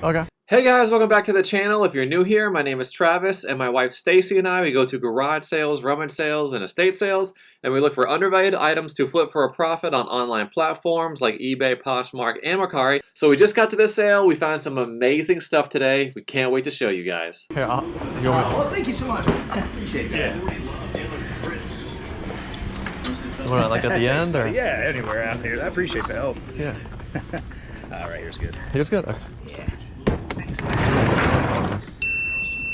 Okay. Hey guys, welcome back to the channel. If you're new here, my name is Travis, and my wife Stacy and I, we go to garage sales, rummage sales, and estate sales, and we look for undervalued items to flip for a profit on online platforms like eBay, Poshmark, and Mercari. So we just got to this sale. We found some amazing stuff today. We can't wait to show you guys. Here, well, thank you so much. I appreciate that. What, like at the end, or? Yeah, anywhere out here. I appreciate the help. Yeah. Right here's good. Here's good. Yeah.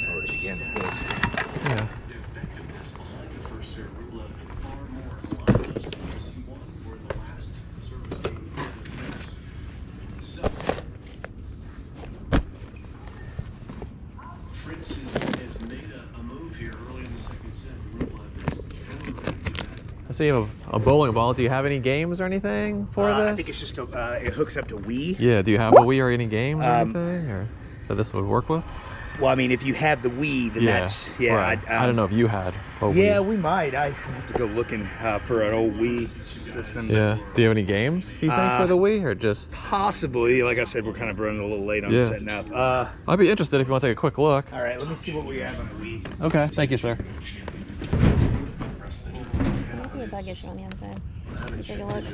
Where to begin with this? Yeah. I see you have a bowling ball. Do you have any games or anything for this? I think it's just it hooks up to Wii. Yeah. Do you have a Wii or any games or anything, or that this would work with? Well, I mean, if you have the Wii, then that's Right. I don't know if you had a Wii. Yeah, we might. I have to go looking for an old Wii system. Yeah. Do you have any games, do you think, for the Wii, or just? Possibly. Like I said, we're kind of running a little late on setting up. I'd be interested if you want to take a quick look. All right, let me see what we have on the Wii. Okay. Thank you, sir. Might be a bug issue on the inside. Take a look.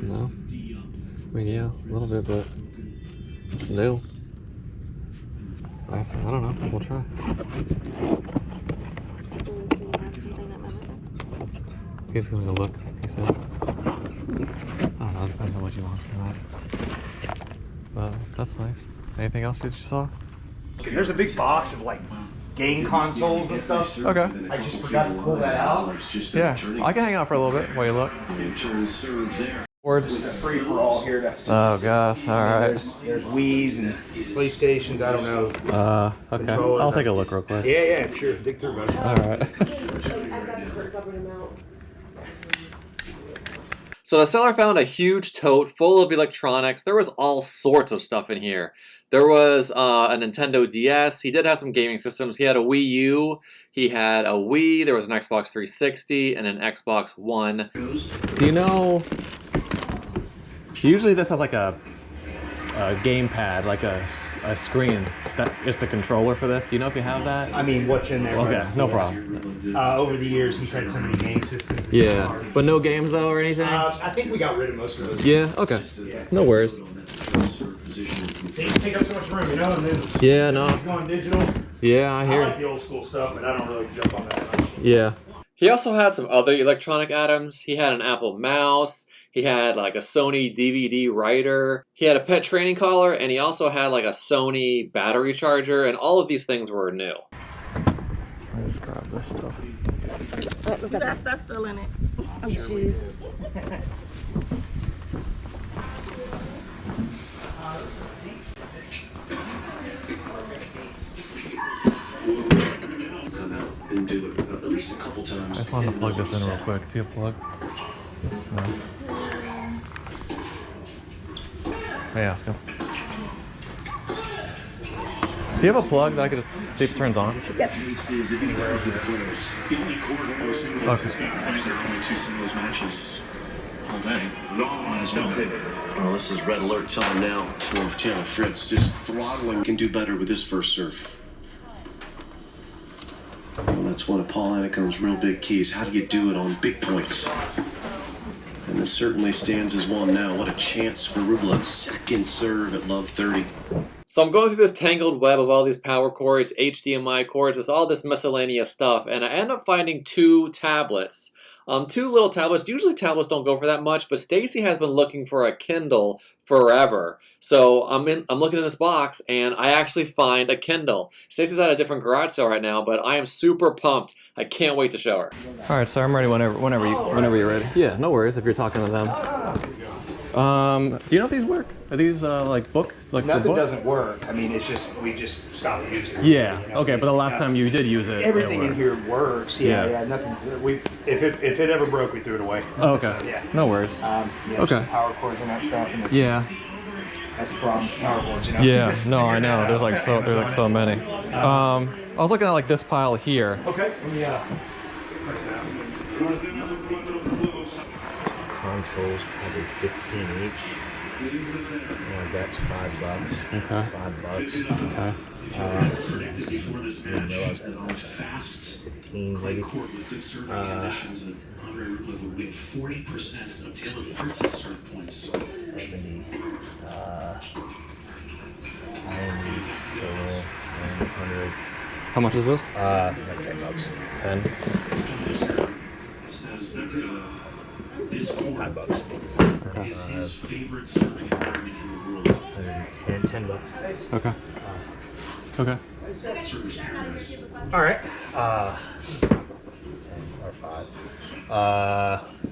No. I mean, yeah, a little bit, but it's new. I don't know. We'll try. He's gonna go look. He said. I don't know. Depends on what you want from that. But that's nice. Anything else that you saw? There's a big box of like game consoles and stuff. Okay. I just forgot to pull that out. Yeah, I can hang out for a little bit while you look. Words. Free for all here. Oh gosh. All right. There's Wii's and PlayStations. I don't know. Okay. I'll take a look real quick. Yeah, sure. Dig through, buddy. All right. So the seller found a huge tote full of electronics. There was all sorts of stuff in here. There was a Nintendo DS. He did have some gaming systems. He had a Wii U. He had a Wii. There was an Xbox 360 and an Xbox One. Do you know? Usually this has like a game pad, like a screen that is the controller for this. Do you know if you have that? I mean, what's in there? Okay, no problem. Over the years, he's had so many game systems. Yeah, but no games though or anything? I think we got rid of most of those. Yeah, okay. Yeah. No worries. They take up so much room, you know, and then Yeah, no. it's going digital. Yeah, I I hear. like the old school stuff, but I don't really jump on that much. Yeah. He also had some other electronic items. He had an Apple mouse. He had like a Sony DVD writer. He had a pet training collar, and he also had like a Sony battery charger, and all of these things were new. Let me just grab this stuff. That stuff's still in it. Oh, jeez. Come out and do it at least a couple times. I just wanted to plug this in real quick. See a plug? No. Hey, ask him. Do you have a plug that I could just see if it turns on? Yep. The only court or singles is only 2 singles matches all day. Might as well. Well, this is red alert time now for Taylor Fritz. Just throttling can do better with this first serve. Well, that's one of Paul Anacon's real big keys. How do you do it on big points? And this certainly stands as one now. What a chance for Rublev's second serve at love 30. So I'm going through this tangled web of all these power cords, HDMI cords, it's all this miscellaneous stuff, and I end up finding 2 tablets. 2 little tablets. Usually tablets don't go for that much, but Stacy has been looking for a Kindle forever. So I'm looking in this box, and I actually find a Kindle. Stacy's at a different garage sale right now, but I am super pumped. I can't wait to show her. All right, sir. I'm ready whenever you're ready. Yeah, no worries if you're talking to them. Do you know if these work? Are these like book? Like Nothing doesn't work. I mean, it's just we just stopped using it. Yeah. You know? Okay, but the last time you did use it, everything it in here works. Yeah. Nothing's. If it ever broke, we threw it away. Oh, okay. So, yeah. No worries. Okay. Power cords are not stopping. Yeah. That's the problem. Power cords, you know. Yeah. No, I know. There's like so many. I was looking at like this pile here. Okay. Consoles probably 15 each. That's $5. Okay. $5. Okay. That's 15 maybe. 70. 100. How much is this? Like $10. 10. $5. Okay. Is his favorite serving environment in the world. 10 bucks. Okay. Okay. Server's paradise. All right. 10 or 5.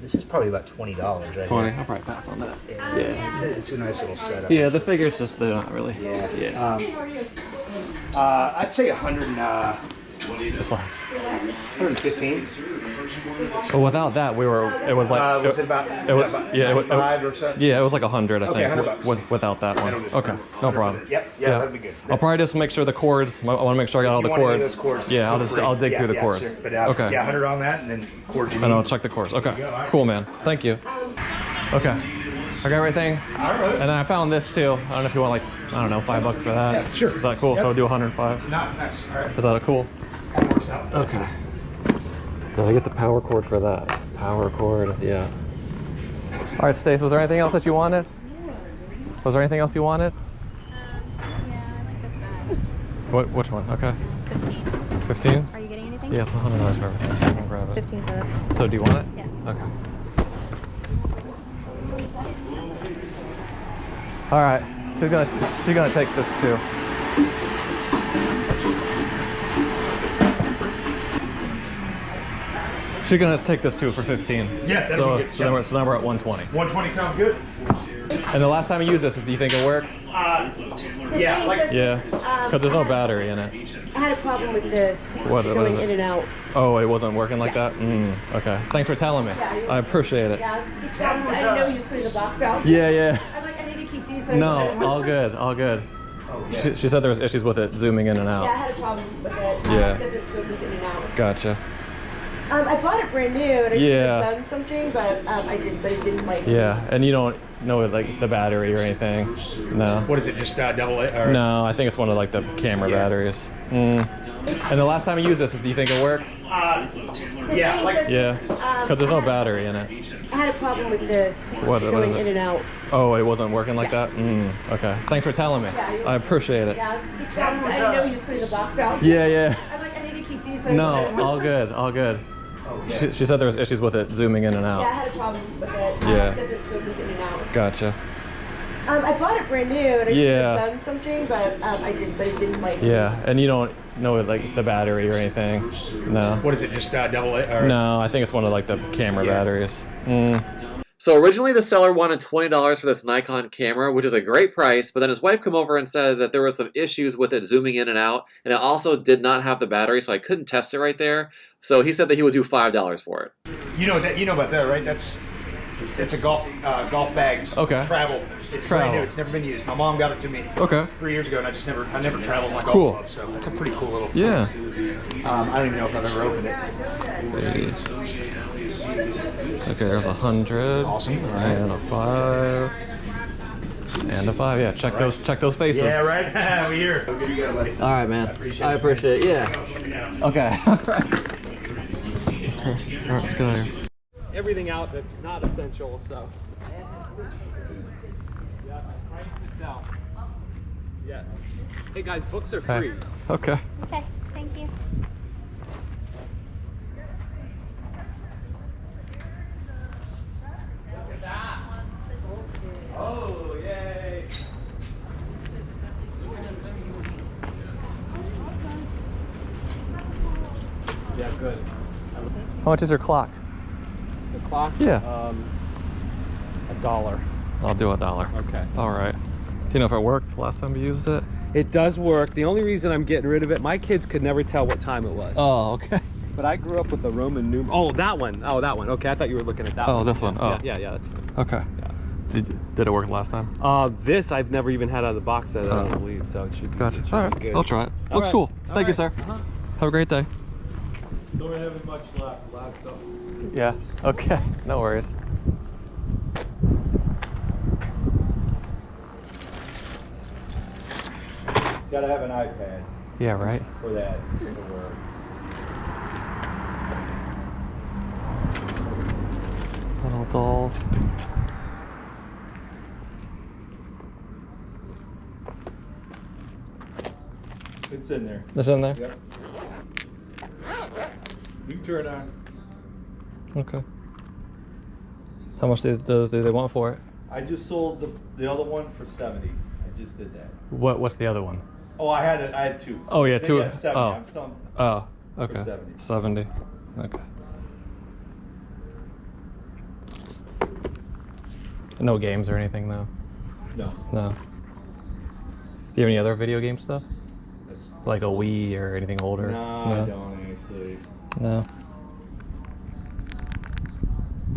This is probably about $20, right? 20. Here. I'll probably pass on that. Yeah. It's a nice little setup. Yeah, the figures just, they're not really. Yeah. I'd say 100. It's like, 115. well, without that, it was like, Was it about? it was, yeah, it was, 5 or so? yeah, it was like 100, I Okay, think, $100. without that one. Okay, no problem. Yep. Yeah, that'd be good. I'll probably just make sure the cords, I want to make sure I got all the You want any of cords. those cords, Yeah, feel free. I'll dig through the cords. Sure. But, Okay. Yeah, 100 on that, and then cords you need. And I'll check the cords. Okay, go, all right. cool, man. Thank you. Okay, I got everything. All right. And then I found this too. I don't know if you want like, I don't know, $5 for that. Yeah, sure. Is that cool? Yep. So I'll do 105. Nice. All right. Is that cool? That works out. Okay. Did I get the power cord for that? Power cord, yeah. All right, Stace, was there anything else that you wanted? Was there anything else you wanted? Yeah, I like this bag. Which one? Okay. It's 15. 15? Are you getting anything? Yeah, it's $100 for everything. I can grab it. 15 for this. So do you want it? Yeah. Okay. All right. She's gonna take this too. She's gonna take this too for 15. Yeah, that'd so, be good. So, now we're at 120. 120 sounds good. And the last time you used this, do you think it worked? Yeah, like Yeah. Because there's no battery in it. I had a problem with this What going is it? in and out. Oh, it wasn't working like that? Okay. Thanks for telling me. I appreciate it. Yeah, this box, I didn't know he was putting the box out. Yeah, yeah. I'm like, I need to keep these. No, all good, all good. She said there was issues with it zooming in and Yeah, I out. had a problem with it. Yeah. It doesn't go in and out. Gotcha. I bought it brand new and I should Yeah. have done something, but I didn't. But it didn't like. Yeah, and you don't know like the battery or anything? No. what is it? Just double it? Or? No, I think it's one of like the camera batteries. And the last time you used this, do you think it worked? Yeah, like Yeah. Because there's no battery in it. I had a problem with this What going is it? in and out. Oh, it wasn't working like that? Okay. Thanks for telling me. I appreciate it. Yeah, this box, I didn't know he was putting the box out. Yeah, yeah. I'm like, I need to keep these. No, all good, all good. She said there was issues with it zooming in and Yeah, I out. had a problem with it. Yeah. It doesn't go in and out. Gotcha. I bought it brand new and I should Yeah. have done something, but I didn't. But it didn't like. Yeah, and you don't know like the battery or anything? No. what is it? Just double it? Or? No, I think it's one of like the camera batteries. So originally the seller wanted $20 for this Nikon camera, which is a great price, but then his wife came over and said that there were some issues with it zooming in and out, and it also did not have the battery, so I couldn't test it right there. So he said that he would do $5 for it. You know about that, right? It's a golf bag. Okay. Travel. It's Travel. brand new. It's never been used. My mom got it to me Okay. 3 years ago, and I never traveled in my golf Cool. club, so it's a pretty cool little. Yeah. I don't even know if I've ever opened it. Okay, there's 100. Awesome. And a 5. And a 5. Yeah, check those faces. Yeah, right. We're here. Okay, you got it, buddy. All right, man. I appreciate it. Yeah. Okay. All right. All right, let's go here. Everything out that's not essential, so. Yeah, price to sell. Yes. Hey guys, books are free. Okay. Okay, thank you. Oh, yay! Yeah, good. How much is your clock? The clock? Yeah. $1. I'll do $1. Okay. All right. Do you know if it worked last time you used it? It does work. The only reason I'm getting rid of it, my kids could never tell what time it was. Oh, okay. But I grew up with the Roman numeral. Oh, that one. Oh, that one. Okay, I thought you were looking at that one. Oh, this one. Oh. Yeah, that's fine. Okay. Yeah. Did it work last time? This I've never even had out of the box, I don't believe, so it should, Gotcha. it should All be right. good. I'll try it. All Looks right. cool. All Thank you, right. sir. Have a great day. Don't have much left. Last stuff. Yeah. Okay. No worries. Gotta have an iPad Yeah. Right. for that to work. Little dolls. It's in there. This in there. Yep. You can turn it on. Okay. How much do they want for it? I just sold the other one for 70. I just did that. What's the other one? Oh, I had two. So Oh yeah, they two. got 70. Oh. I'm selling. Oh. Okay. 70. 70. Okay. No games or anything though. No. No. Do you have any other video game stuff? That's, Like a Wii or anything older? no, I don't actually. No.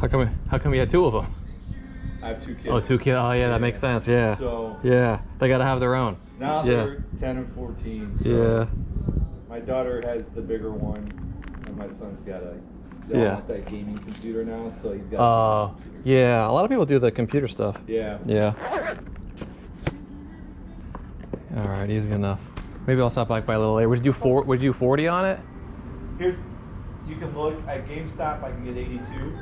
How come you had two of them? I have two kids. Oh, two kids. Oh yeah, that makes sense. Yeah. So Yeah, they gotta have their own. now Yeah. they're 10 and 14. So Yeah. my daughter has the bigger one, and my son's got they Yeah. want that gaming computer now, so he's got. Oh, yeah. A lot of people do the computer stuff. Yeah. Yeah. All right, easy enough. Maybe I'll stop by a little later. Would you do 40 on it? Here's, you can look at GameStop. I can get 82.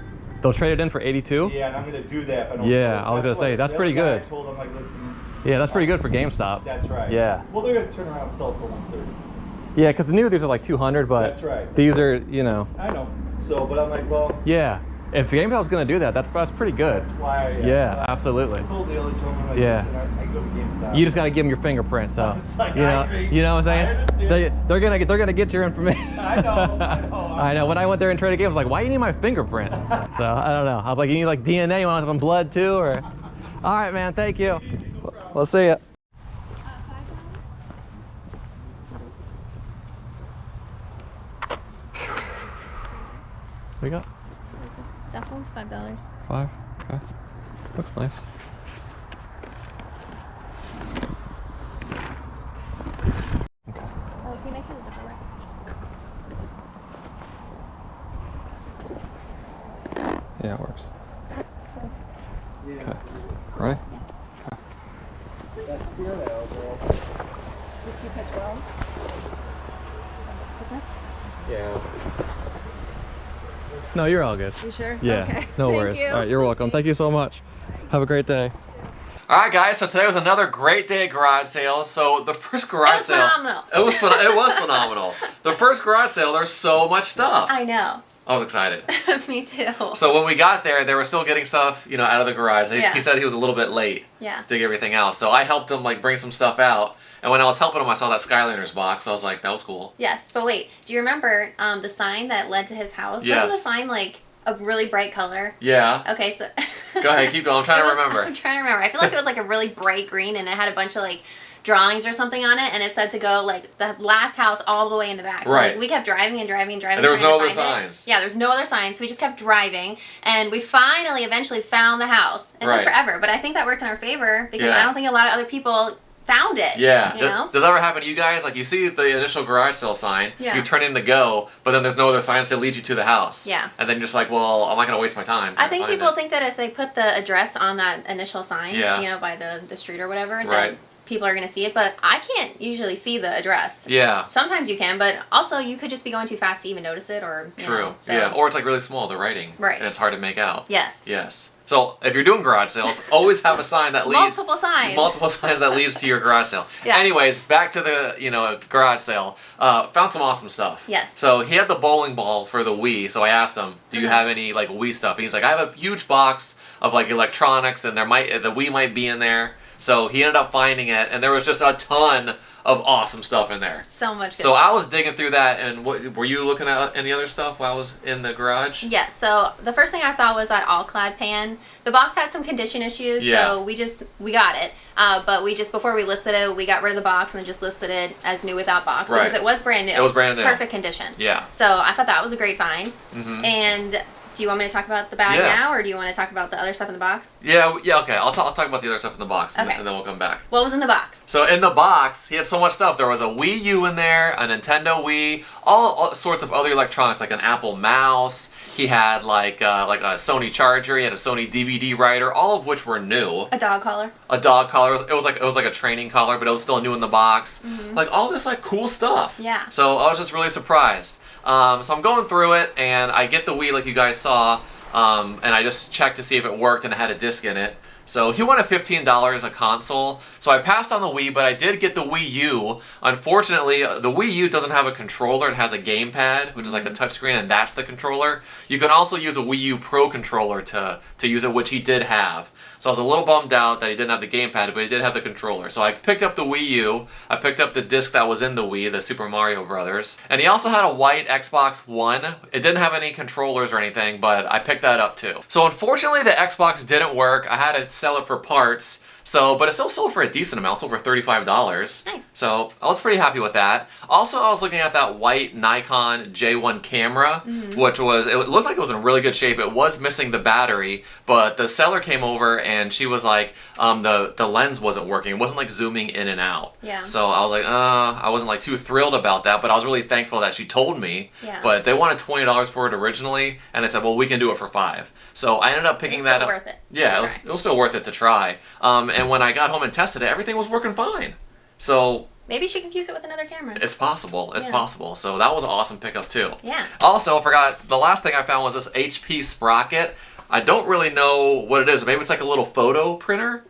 They'll trade it in for 82. Yeah, and I'm gonna do that. If I don't Yeah, sell it. I was gonna say, that's the pretty other guy good. I told him, like, listen. Yeah, that's pretty good for GameStop. That's right. Yeah. Well, they're gonna turn around and sell for 130. Yeah, because the new these are like 200, but That's right. these are, you know. I know. So, but I'm like, well. Yeah. If GameStop's gonna do that, that's pretty good. That's why. Yeah, so absolutely. I told the other gentleman, like, Yeah. listen, I go to GameStop. You just gotta give them your fingerprint, so It's like, you know what I'm saying? understand. They're gonna get your information. I know. I know. When I went there and traded games, I was like, why do you need my fingerprint? So I don't know. I was like, you need like DNA, you want some blood too, or? All right, man. Thank you. We'll see ya. What you got? That one's $5. 5. Okay. Looks nice. Okay. Oh, can you make sure the zipper works? Yeah, it works. Okay. Ready? Did she pitch well? Okay. Yeah. No, you're all good. You sure? Yeah. Okay. No Thank worries. you. All right, you're welcome. Thank you so much. Have a great day. All right, guys. So today was another great day at garage sales. So the first garage sale, phenomenal. It was phenomenal. The first garage sale, there's so much stuff. I know. I was excited. Me too. So when we got there, they were still getting stuff, you know, out of the garage. Yeah. He said he was a little bit late Yeah. to get everything out. So I helped him like bring some stuff out. And when I was helping him, I saw that Skylanders box. I was like, that was cool. Yes, but wait. Do you remember the sign that led to his house? Yes. Wasn't the sign like a really bright color? Yeah. Okay, so. Go ahead, keep going. I'm trying to remember. I'm trying to remember. I feel like it was like a really bright green, and it had a bunch of like drawings or something on it, and it said to go like the last house all the way in the back. So Right. like, we kept driving and driving and driving. And there was trying no to other find it. signs. Yeah, there's no other signs. So we just kept driving, and we finally eventually found the house. It Right. took forever, but I think that worked in our favor because Yeah. I don't think a lot of other people found it. Yeah. You know? Does that ever happen to you guys? Like you see the initial garage sale sign, Yeah. you turn in to go, but then there's no other signs to lead you to the house. Yeah. And then you're just like, well, I'm not going to waste my time. I think trying to people find think that if they put the address on that initial sign, Yeah. you know, by the street or whatever, Right. then people are going to see it. But I can't usually see the address. it. Yeah. Sometimes you can, but also you could just be going too fast to even notice it, or you True. know, so. Yeah. Or it's like really small, the writing. Right. And it's hard to make out. Yes. Yes. So if you're doing garage sales, always have a sign that leads Multiple signs. signs that leads to your garage sale. Yeah. Anyways, back to the garage sale. Found some awesome stuff. Yes. So he had the bowling ball for the Wii. So I asked him, "Do you have any like Wii stuff?" And he's like, "I have a huge box of like electronics, and the Wii might be in there." So he ended up finding it, and there was just a ton of awesome stuff in there. So much good So stuff. I was digging through that, and what were you looking at? Any other stuff while I was in the garage? Yes, so the first thing I saw was that all-clad pan. The box had some condition issues, Yeah. so we got it. But we just, before we listed it, we got rid of the box and just listed it as new without box. Right. Because it was brand new. It was brand new. Perfect condition. Yeah. So I thought that was a great find. Mhm. And Do you want me to talk about the bag now, or do you want to talk about the other stuff in the box? Yeah, okay. I'll talk about the other stuff in the box, and, Okay. and then we'll come back. What was in the box? So in the box, he had so much stuff. There was a Wii U in there, a Nintendo Wii, all sorts of other electronics, like an Apple mouse. He had like a Sony charger. He had a Sony DVD writer, all of which were new. A dog collar. A dog collar. It was like a training collar, but it was still new in the box. Like all this like cool stuff. Yeah. So I was just really surprised. So I'm going through it, and I get the Wii like you guys saw, and I just checked to see if it worked, and it had a disc in it. So he wanted $15 a console. So I passed on the Wii, but I did get the Wii U. Unfortunately, the Wii U doesn't have a controller. It has a gamepad, which is like a touchscreen, and that's the controller. You can also use a Wii U Pro controller to use it, which he did have. So I was a little bummed out that he didn't have the gamepad, but he did have the controller. So I picked up the Wii U, I picked up the disc that was in the Wii, the Super Mario Brothers, and he also had a white Xbox One. It didn't have any controllers or anything, but I picked that up too. So unfortunately the Xbox didn't work. I had to sell it for parts. But it still sold for a decent amount, sold for $35. Nice. So I was pretty happy with that. Also, I was looking at that white Nikon J1 camera, which was, it looked like it was in really good shape. It was missing the battery, but the seller came over and she was like, the lens wasn't working. It wasn't like zooming in and out. Yeah. So I was like, I wasn't like too thrilled about that, but I was really thankful that she told me. Yeah. But they wanted $20 for it originally, and I said, well, we can do it for $5. So I ended up picking that up. Worth it. Yeah, it was still worth it to try. And when I got home and tested it, everything was working fine. So Maybe she confused it with another camera. it's possible. It's Yeah. possible. So that was an awesome pickup too. Yeah. Also, I forgot, the last thing I found was this HP Sprocket. I don't really know what it is. Maybe it's like a little photo printer.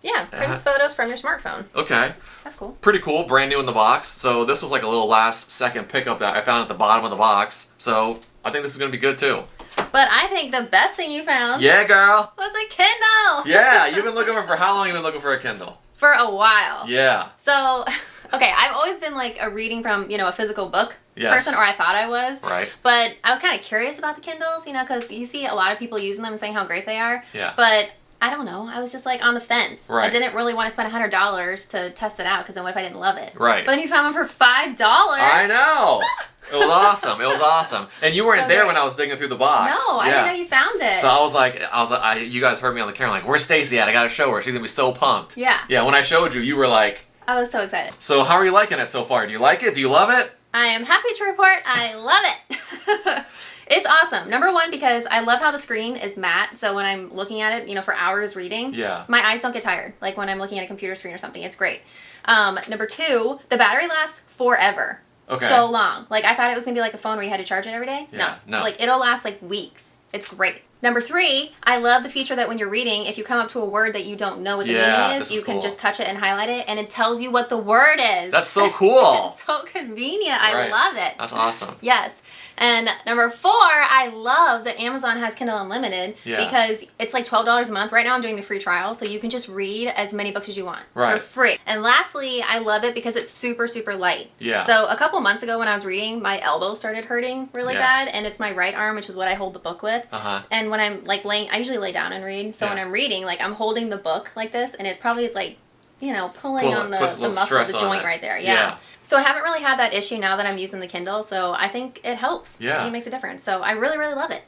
Yeah, prints photos from your smartphone. Okay. That's cool. Pretty cool, brand new in the box. So this was like a little last second pickup that I found at the bottom of the box. So I think this is going to be good too. But I think the best thing you found Yeah, girl. was a Kindle. Yeah, you've been looking for how long? You've been looking for a Kindle? For a while. Yeah. So, okay, I've always been like a reading from, a physical book person, or I thought I was. Right. But I was kind of curious about the Kindles, because you see a lot of people using them and saying how great they are. Yeah. But I don't know. I was just like on the fence. Right. I didn't really want to spend $100 to test it out because then what if I didn't love it? Right. But then you found one for $5. I know. It was awesome. It was awesome. And you weren't So there great. when I was digging through the box. No, I didn't know you found it. So I was like, you guys heard me on the camera, like, where's Stacy at? I gotta show her. She's gonna be so pumped. Yeah. Yeah, when I showed you, you were like, I was so excited. so how are you liking it so far? Do you like it? Do you love it? I am happy to report I love it. It's awesome. Number one, because I love how the screen is matte. So when I'm looking at it, for hours reading, Yeah. my eyes don't get tired. Like when I'm looking at a computer screen or something, it's great. Number two, the battery lasts forever. Okay. So long. Like I thought it was gonna be like a phone where you had to charge it every day. Yeah, no. Like it'll last like weeks. It's great. Number three, I love the feature that when you're reading, if you come up to a word that you don't know what the meaning this is, you can cool. just touch it and highlight it, and it tells you what the word is. That's so cool. It's so convenient. I Right. love it. That's awesome. Yes. And number four, I love that Amazon has Kindle Unlimited because it's like $12 a month. Right now I'm doing the free trial, so you can just read as many books as you want for free. And lastly, I love it because it's super, super light. Yeah. So a couple months ago when I was reading, my elbow started hurting really bad, and it's my right arm, which is what I hold the book with. Uh-huh. And when I'm like laying, I usually lay down and read. So when I'm reading, like I'm holding the book like this, and it probably is like, pulling on the muscle of the joint right there. Yeah. So I haven't really had that issue now that I'm using the Kindle, so I think it helps. Yeah. It makes a difference. So I really, really love it.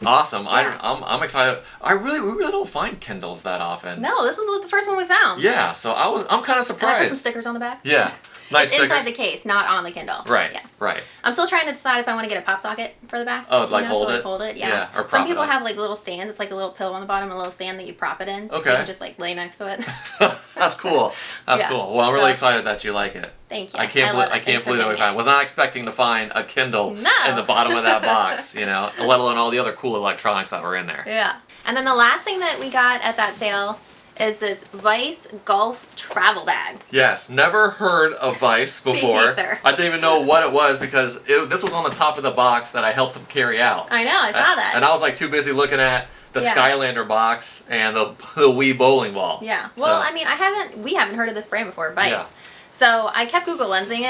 Awesome. Yeah. I'm excited. We really don't find Kindles that often. No, this is the first one we found. Yeah, so I'm kind of And I put surprised. some stickers on the back. Yeah. Nice It's stickers. inside the case, not on the Kindle. Right. Yeah. Right. I'm still trying to decide if I want to get a pop socket for the back. Oh, like so hold like it? hold it. Yeah. Yeah, or prop Some it people up. have like little stands. It's like a little pillow on the bottom, a little stand that you prop it in. So Okay. you can just like lay next to it. That's cool. That's Yeah. cool. Well, I'm really So- excited that you like it. Thank you. I can't love it. believe It's so that we convenient. found. Was not expecting to find a Kindle No. in the bottom of that box, let alone all the other cool electronics that were in there. Yeah. And then the last thing that we got at that sale is this Vice golf travel bag. Yes, never heard of Vice before. neither. I didn't even know what it was because this was on the top of the box that I helped them carry out. I know, I saw that. And I was like too busy looking at the Yeah. Skylander box and the Wii bowling ball. Yeah. So- Well, I mean, we haven't heard of this brand before, Vice. Yeah. So I kept Google Lensing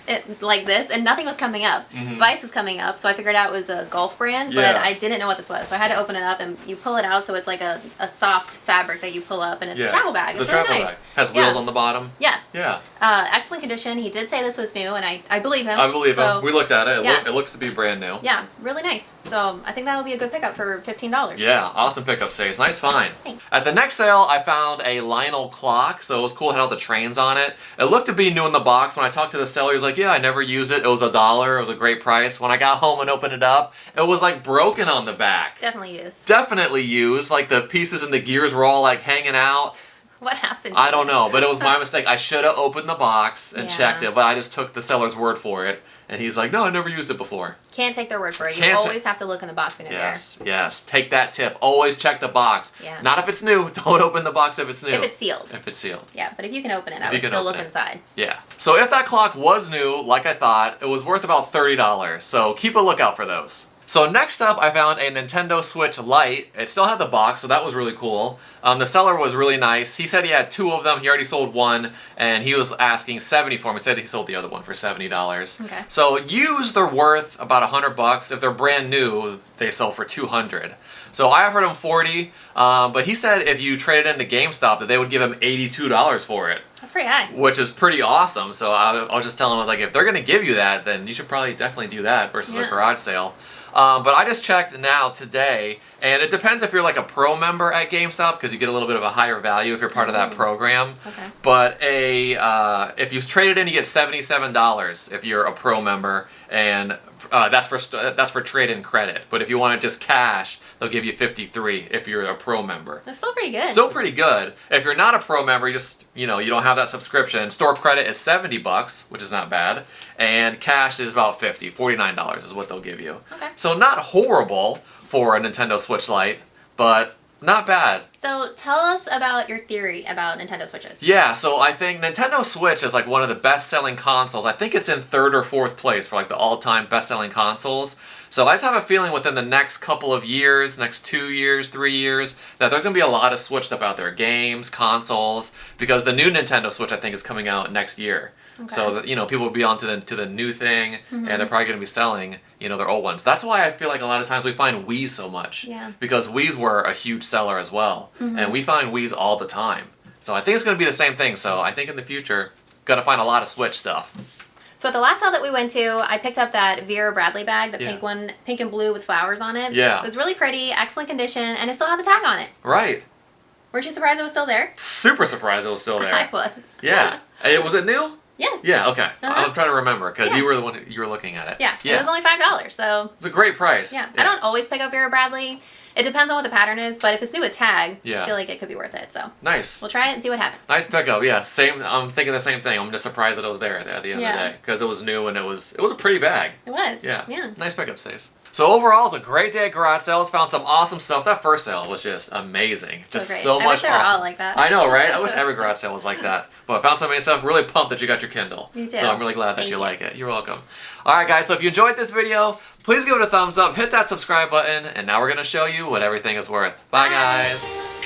it like this, and nothing was coming up. Vice was coming up, so I figured out it was a golf brand, but I didn't know what this was. So I had to open it up, and you pull it out, so it's like a soft fabric that you pull up, and it's a travel bag. It's really nice. Has wheels on the bottom. Yes. Yeah. Excellent condition. He did say this was new, and I believe him. I believe him. We looked at it. It looks to be brand new. Yeah, really nice. So I think that will be a good pickup for $15. Yeah, awesome pickup, Stace. Nice find. Thanks. At the next sale, I found a Lionel clock, so it was cool. It had all the trains on it. It looked to be new in the box. When I talked to the seller, he was like, yeah, I never used it. It was $1. It was a great price. When I got home and opened it up, it was like broken on the back. Definitely used. Definitely used. Like the pieces and the gears were all like hanging out. What happened? I don't know, but it was my mistake. I should have opened the box and checked it, but I just took the seller's word for it. And he's like, no, I never used it before. Can't take their word for it. You always have to look in the box when you're there. Yes. Take that tip. Always check the box. Yeah. Not if it's new. Don't open the box if it's new. If it's sealed. If it's sealed. Yeah, but if you can open it, I would still look inside. Yeah. So if that clock was new, like I thought, it was worth about $30. So keep a lookout for those. So next up, I found a Nintendo Switch Lite. It still had the box, so that was really cool. The seller was really nice. He said he had 2 of them. He already sold 1, and he was asking $70 for them. He said he sold the other one for $70. Okay. So used, they're worth about $100. If they're brand new, they sell for $200. So I offered him $40, but he said if you traded into GameStop that they would give him $82 for it. That's pretty high. Which is pretty awesome. So I'll just tell him, I was like, if they're going to give you that, then you should probably definitely do that versus a garage sale. But I just checked now today, and it depends if you're like a pro member at GameStop because you get a little bit of a higher value if you're part of that program. Okay. But if you trade it in, you get $77 if you're a pro member, and that's for trade-in credit. But if you want it just cash, they'll give you $53 if you're a pro member. That's still pretty good. Still pretty good. If you're not a pro member, you just you don't have that subscription. Store credit is $70, which is not bad, and cash is about $49 is what they'll give you. Okay. So not horrible for a Nintendo Switch Lite, but not bad. So tell us about your theory about Nintendo Switches. Yeah, so I think Nintendo Switch is like one of the best-selling consoles. I think it's in 3rd or 4th place for like the all-time best-selling consoles. So I just have a feeling within the next couple of years, next 2 years, 3 years, that there's going to be a lot of Switch stuff out there. Games, consoles, because the new Nintendo Switch I think is coming out next year. Okay. So that, people will be on to the new thing, and they're probably going to be selling, their old ones. That's why I feel like a lot of times we find Wii's so much. Yeah. Because Wii's were a huge seller as well, and we find Wii's all the time. So I think it's going to be the same thing. So I think in the future, going to find a lot of Switch stuff. So at the last sale that we went to, I picked up that Vera Bradley bag, the pink one, pink and blue with flowers on it. Yeah. It was really pretty, excellent condition, and it still had the tag on it. Right. Weren't you surprised it was still there? Super surprised it was still there. I was. Yeah. Was it new? Yes. Yeah, okay. I'm trying to remember because you were the one you were looking at it. Yeah. It was only $5, so. It's a great price. Yeah. I don't always pick up Vera Bradley. It depends on what the pattern is, but if it's new with tag, I feel like it could be worth it. So nice. We'll try it and see what happens. Nice pickup. Yeah, same. I'm thinking the same thing. I'm just surprised that it was there at the end of the day because it was new and it was a pretty bag. It was. Yeah. Yeah. Nice pickup, Stace. So overall, it was a great day at garage sales. Found some awesome stuff. That first sale was just amazing. Just so much awesome. I wish they were all like that. I know, right? I wish every garage sale was like that. But I found so many stuff. Really pumped that you got your Kindle. Me too. So I'm really glad that you like it. You're welcome. All right, guys. So if you enjoyed this video, please give it a thumbs up. Hit that subscribe button. And now we're going to show you what everything is worth. Bye, guys.